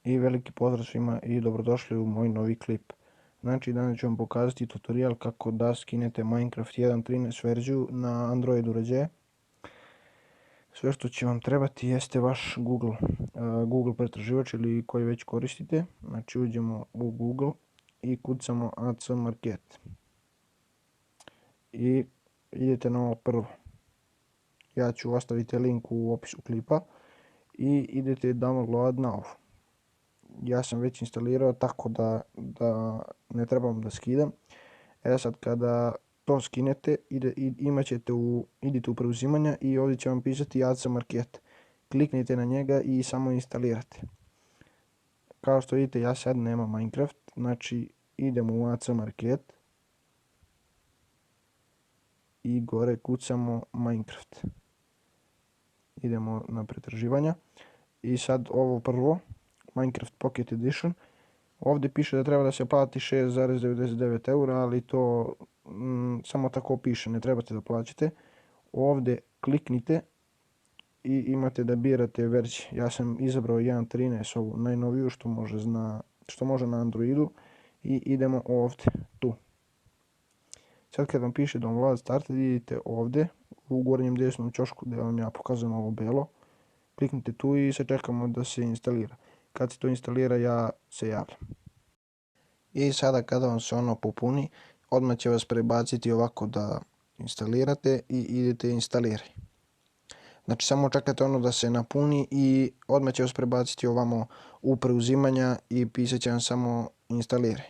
I veliki pozdrav svima i dobrodošli u moj novi klip. Znači danas ću vam pokazati tutorial kako da skinete Minecraft 1.13 verziju na Android uređaje. Sve što će vam trebati jeste vaš Google pretraživač ili koji već koristite. Znači uđemo u Google i kucamo AC Market. I idete na ovo prvo. Ja ću ostaviti link u opisu klipa. I idete download now. Ja sam već instalirao tako da ne trebam da skidam. Sad kada to skinete, idite u preuzimanja i ovdje će vam pisati AC Market. Kliknite na njega i samo instalirate. Kao što vidite, ja sad nemam Minecraft, znači idemo u AC Market i gore kucamo Minecraft. Idemo na pretraživanja i sad ovo prvo, Minecraft Pocket Edition. Ovdje piše da treba da se plati 6,99 eura, ali to samo tako piše, ne trebate da plaćate. Ovdje kliknite i imate da birate verzije. Ja sam izabrao 1.13, ovu najnoviju što može na Androidu i idemo ovdje, tu. Sad kad vam piše download started, idite ovdje u gornjem desnom ćošku gdje vam ja pokazujem ovo belo. Kliknite tu i sad čekamo da se instalira. Kad se to instalira, ja se javljam. I sada kada vam se ono popuni, odmah će vas prebaciti ovako da instalirate i idete instaliraj. Znači samo čekate ono da se napuni i odmah će vas prebaciti ovamo u preuzimanja i pisat će vam samo instaliraj.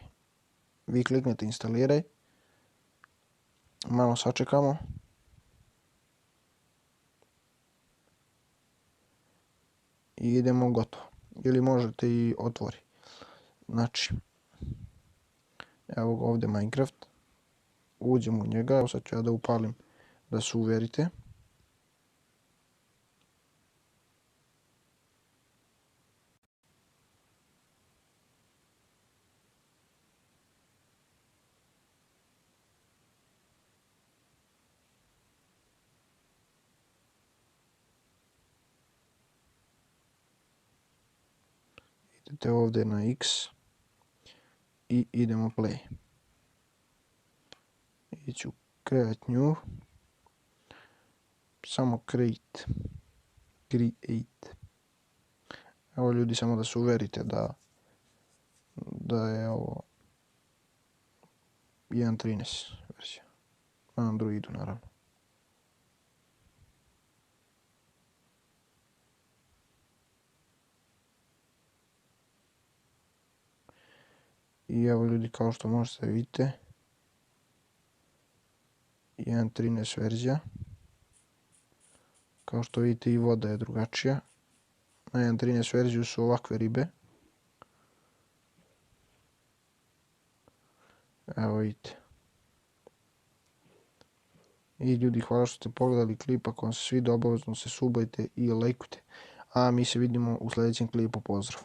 Vi kliknete instaliraj. Malo sačekamo. I idemo gotovo. Ili možete i otvori. Znači, evo ga ovdje Minecraft. Uđemo u njega, evo sad ću ja da upalim da se uverite. Idete ovdje na X i idemo play. Iću create new. Samo create. Evo ljudi, samo da se uverite da je ovo 1.13 verzija. Na Androidu naravno. I evo ljudi, kao što možete vidite, 1.13 verzija. Kao što vidite, i voda je drugačija. Na 1.13 verziju su ovakve ribe. Evo vidite. I ljudi, hvala što ste pogledali klip. Ako vam se svidio, obavezno se subajte i lajkujte. A mi se vidimo u sljedećem klipu. Pozdrav!